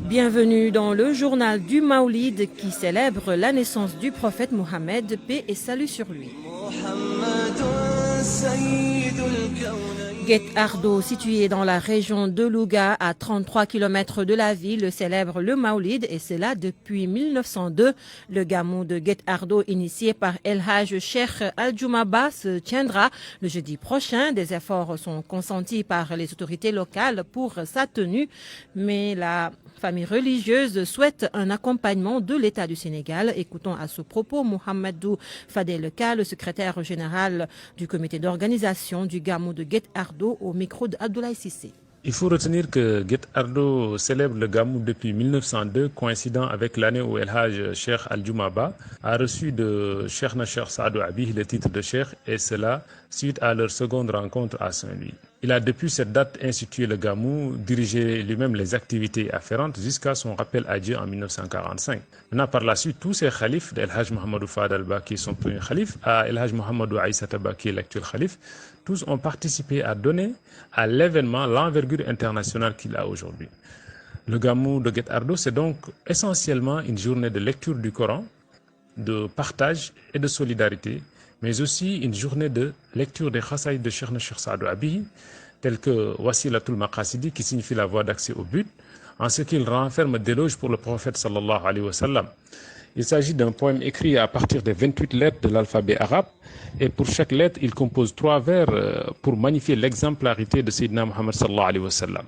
Bienvenue dans le journal du Maoulid qui célèbre la naissance du prophète Mohammed, paix et salut sur lui. Guet Ardo, situé dans la région de Louga, à 33 km de la ville, célèbre le Maoulid et c'est là depuis 1902. Le gamou de Guet Ardo, initié par El Haj Cheikh Al-Djoumaba, se tiendra le jeudi prochain. Des efforts sont consentis par les autorités locales pour sa tenue, mais la famille religieuse souhaite un accompagnement de l'État du Sénégal. Écoutons à ce propos Mohamedou Fadel Ka, le secrétaire général du comité d'organisation du gamou de Guet Ardo, au micro d'Abdoulaye Sissé. Il faut retenir que Guet Ardo célèbre le gamou depuis 1902, coïncidant avec l'année où El Haj Cheikh Al-Djoumaba a reçu de Cheikh Nasher Saadou Abi le titre de Cheikh, et cela suite à leur seconde rencontre à Saint-Louis. Il a depuis cette date institué le gamou, dirigé lui-même les activités afférentes jusqu'à son rappel à Dieu en 1945. Maintenant, par la suite, tous ces khalifes d'El Haj Mohamedou Fadel Ba, qui est son premier khalif, à El Haj Mohamedou Aïssata Ba, qui est l'actuel khalif, tous ont participé à donner à l'événement l'envergure internationale qu'il a aujourd'hui. Le gamou de Guet Ardo, c'est donc essentiellement une journée de lecture du Coran, de partage et de solidarité, mais aussi une journée de lecture des khasaïd de Cheikh Nasher Saadou Abi, tels que Wasilatul Maqasidi, qui signifie la voie d'accès au but, en ce qu'il renferme d'éloges pour le prophète sallallahu alayhi wa sallam. Il s'agit d'un poème écrit à partir des 28 lettres de l'alphabet arabe, et pour chaque lettre, il compose 3 vers pour magnifier l'exemplarité de Sayyidina Muhammad sallallahu alayhi wa sallam.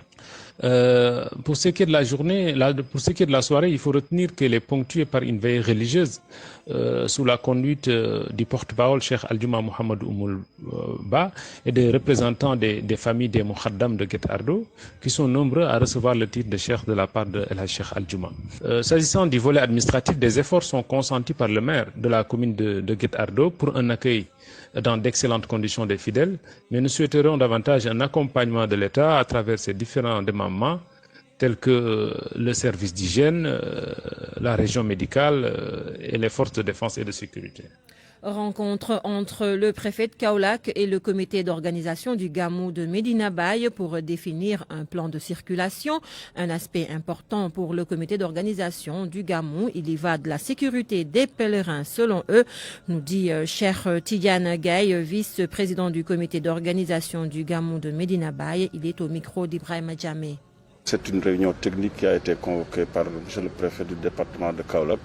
Pour ce qui est de la journée, pour ce qui est de la soirée, il faut retenir qu'elle est ponctuée par une veille religieuse sous la conduite du porte-parole Cheikh Al-Djouma Mohamed Oumoul Ba et des représentants des familles des Mouhaddam de Guet Ardo, qui sont nombreux à recevoir le titre de Cheikh de la part de El Haj Cheikh Al-Djouma. S'agissant du volet administratif, des efforts sont consentis par le maire de la commune de Guet Ardo pour un accueil dans d'excellentes conditions des fidèles, mais nous souhaiterions davantage un accompagnement de l'État à travers ses différents démembrements, tels que le service d'hygiène, la région médicale et les forces de défense et de sécurité. Rencontre entre le préfet de Kaolack et le comité d'organisation du gamou de Medina Baye pour définir un plan de circulation. Un aspect important pour le comité d'organisation du gamou, il y va de la sécurité des pèlerins selon eux, nous dit Cheikh Tidiane Gaye, vice-président du comité d'organisation du gamou de Medina Baye. Il est au micro d'Ibrahima Djamé. C'est une réunion technique qui a été convoquée par le préfet du département de Kaolack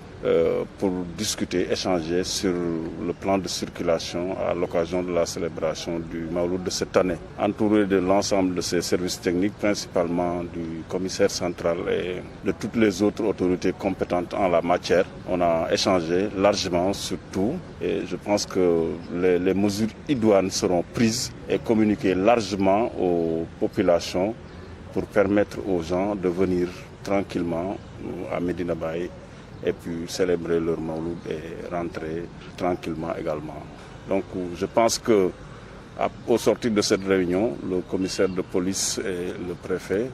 pour discuter, échanger sur le plan de circulation à l'occasion de la célébration du Mawlud de cette année. Entouré de l'ensemble de ces services techniques, principalement du commissaire central et de toutes les autres autorités compétentes en la matière, on a échangé largement sur tout et je pense que les mesures idoines seront prises et communiquées largement aux populations pour permettre aux gens de venir tranquillement à Medina Baye et puis célébrer leur Mawlud et rentrer tranquillement également. Donc je pense que au sortir de cette réunion, le commissaire de police et le préfet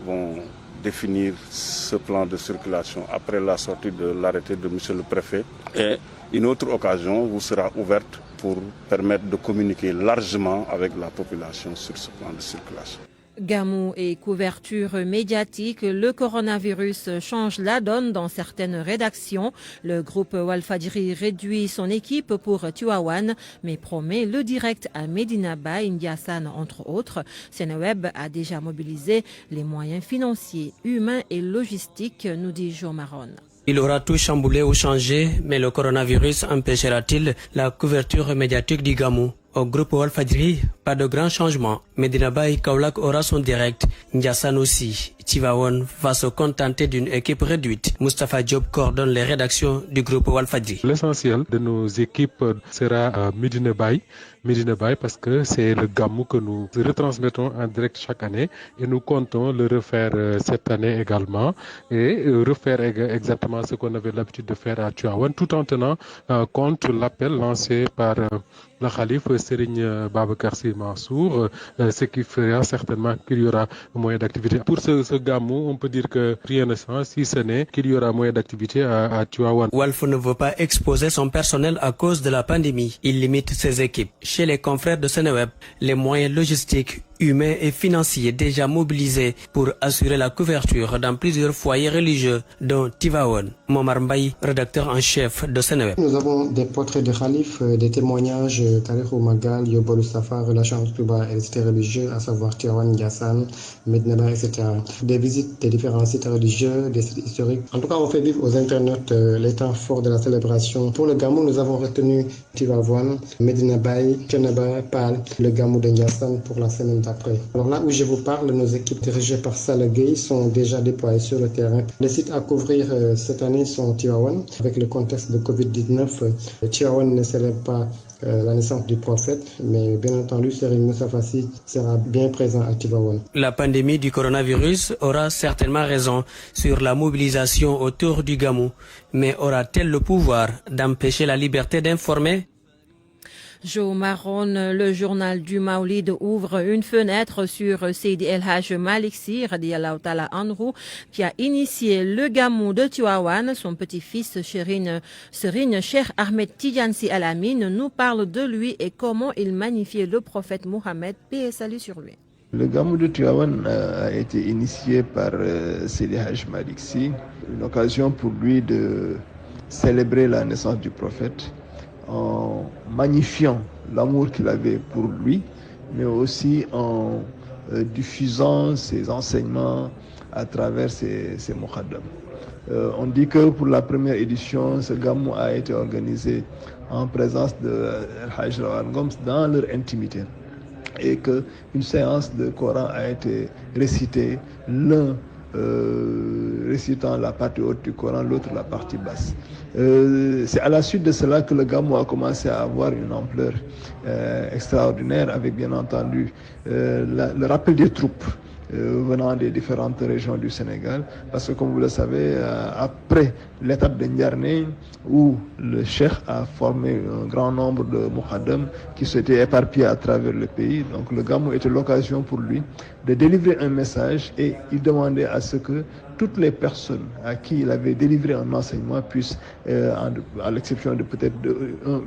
vont définir ce plan de circulation après la sortie de l'arrêté de monsieur le préfet. Et une autre occasion vous sera ouverte pour permettre de communiquer largement avec la population sur ce plan de circulation. Gamou et couverture médiatique, le coronavirus change la donne dans certaines rédactions. Le groupe Walfadjri réduit son équipe pour Tivaouane, mais promet le direct à Medina Baye, Ndiassane entre autres. Seneweb a déjà mobilisé les moyens financiers, humains et logistiques, nous dit Jo Maron. Il aura tout chamboulé ou changé, mais le coronavirus empêchera-t-il la couverture médiatique du gamou? Au groupe Walfadjri, pas de grands changements. Medina Baye, Kaolack aura son direct. Ndiassane aussi. Tivaouane va se contenter d'une équipe réduite. Moustapha Diop coordonne les rédactions du groupe Walfadjri. L'essentiel de nos équipes sera à Medina Baye. Medina Baye parce que c'est le gamou que nous retransmettons en direct chaque année et nous comptons le refaire cette année également et refaire exactement ce qu'on avait l'habitude de faire à Tivaouane tout en tenant compte l'appel lancé par le khalife Serigne Babacar Sy Mansour, ce qui fera certainement qu'il y aura moyen d'activité. Pour ce gamou, on peut dire que rien ne change si ce n'est qu'il y aura moyen d'activité à Tivaouane. Walf ne veut pas exposer son personnel à cause de la pandémie. Il limite ses équipes. Chez les confrères de Seneweb, les moyens logistiques, humains et financiers déjà mobilisés pour assurer la couverture dans plusieurs foyers religieux, dont Tivaouane. Momar Mbaye, rédacteur en chef de Seneweb. Nous avons des portraits de khalifes, des témoignages, Tarikh Magal, Yobol Safa, Relation Touba et les cités religieuses, à savoir Tivaouane, Ndiassane, Medina Baye, etc. Des visites des différents sites religieux, des sites historiques. En tout cas, on fait vivre aux internautes les temps forts de la célébration. Pour le Gamou, nous avons retenu Tivaouane, Medina Baye, Thiénaba, Pal, le Gamou de Ndiassane pour la semaine d'après. Alors là où je vous parle, nos équipes dirigées par Salah Gueye sont déjà déployées sur le terrain. Les sites à couvrir cette année sont Tivaouane. Avec le contexte de Covid-19, Tivaouane ne célèbre pas la naissance du prophète, mais bien entendu, Serigne Moussa Fassi sera bien présent à Tivaouane. La pandémie du coronavirus aura certainement raison sur la mobilisation autour du Gamou, mais aura-t-elle le pouvoir d'empêcher la liberté d'informer? Jo Maron, le journal du Maoulid ouvre une fenêtre sur Seydi El Hadj Malick Sy, radiyallahu ta'ala anhu, qui a initié le Gamou de Tivaouane. Son petit-fils Serigne Cheikh Ahmed Tidiane Sy Al Amine nous parle de lui et comment il magnifiait le prophète Mohammed, paix et salut sur lui. Le Gamou de Tivaouane a été initié par Seydi El Hadj Malick Sy, une occasion pour lui de célébrer la naissance du prophète en magnifiant l'amour qu'il avait pour lui, mais aussi en diffusant ses enseignements à travers ses mukhaddam. On dit que pour la première édition, ce Gamou a été organisé en présence de El Hadj Rawal Ngom dans leur intimité, et qu'une séance de Coran a été récitée, l'un récitant la partie haute du Coran, l'autre la partie basse. C'est à la suite de cela que le Gamou a commencé à avoir une ampleur extraordinaire, avec bien entendu le rappel des troupes venant des différentes régions du Sénégal, parce que comme vous le savez, après l'étape de Ndiarné, où le cheikh a formé un grand nombre de mukhaddam qui s'étaient éparpillés à travers le pays, donc le Gamou était l'occasion pour lui de délivrer un message, et il demandait à ce que toutes les personnes à qui il avait délivré un enseignement puissent, à l'exception de peut-être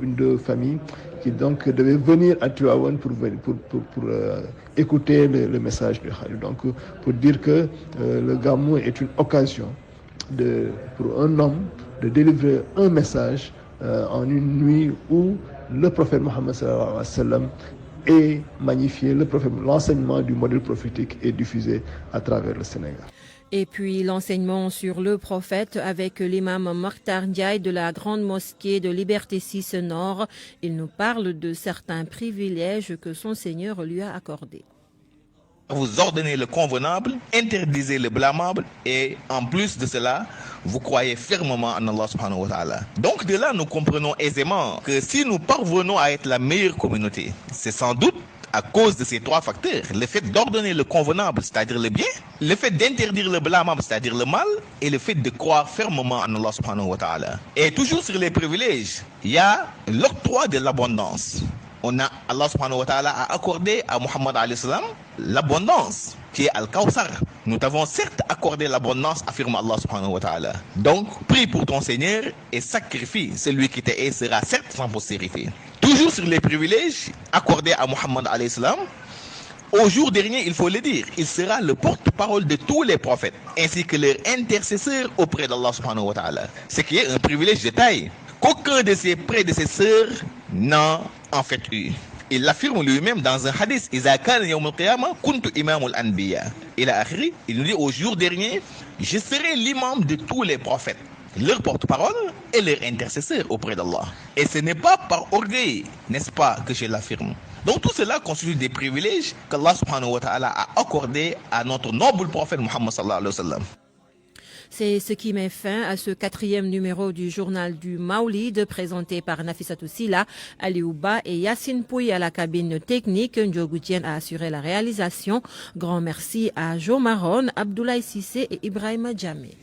une deux familles, qui donc devaient venir à Tivaouane pour écouter le message du Khalif. Donc pour dire que le Gamou est une occasion pour un homme de délivrer un message en une nuit où le prophète Mohammed sallallahu alayhi wa sallam est magnifié, l'enseignement du modèle prophétique est diffusé à travers le Sénégal. Et puis l'enseignement sur le prophète avec l'imam Mokhtar Ndiaye de la grande mosquée de Liberté 6 Nord. Il nous parle de certains privilèges que son Seigneur lui a accordés. Vous ordonnez le convenable, interdisez le blâmable, et en plus de cela, vous croyez fermement en Allah subhanahu wa ta'ala. Donc de là, nous comprenons aisément que si nous parvenons à être la meilleure communauté, c'est sans doute à cause de ces trois facteurs: le fait d'ordonner le convenable, c'est-à-dire le bien, le fait d'interdire le blâmable, c'est-à-dire le mal, et le fait de croire fermement en Allah subhanahu wa ta'ala. Et toujours sur les privilèges, il y a l'octroi de l'abondance. Allah subhanahu wa ta'ala a accordé à Muhammad alayhi salam l'abondance, qui est Al-Kawthar. Nous t'avons certes accordé l'abondance, affirme Allah subhanahu wa ta'ala. Donc, prie pour ton Seigneur et sacrifie celui qui te hait sera certes sans postérité. Toujours sur les privilèges accordés à Muhammad alayhi salam, au jour dernier, il faut le dire, il sera le porte-parole de tous les prophètes, ainsi que leur intercesseur auprès d'Allah subhanahu wa ta'ala. Ce qui est un privilège de taille qu'aucun de ses prédécesseurs n'a en fait eu. Il l'affirme lui-même dans un hadith: Iza kana yawm al-qiyamah kuntu imamul anbiya. Il nous dit: au jour dernier, je serai l'imam de tous les prophètes, leur porte-parole et leur intercesseur auprès d'Allah. Et ce n'est pas par orgueil, n'est-ce pas, que je l'affirme. Donc tout cela constitue des privilèges qu'Allah subhanahu wa ta'ala a accordés à notre noble prophète Muhammad sallallahu alayhi wa sallam. C'est ce qui met fin à ce 4e numéro du journal du Maoulid, présenté par Nafissatou Sila, Aliouba et Yassine Pouy à la cabine technique. Ndiogu Diène a assuré la réalisation. Grand merci à Jo Maron, Abdoulaye Sissé et Ibrahima Djamé.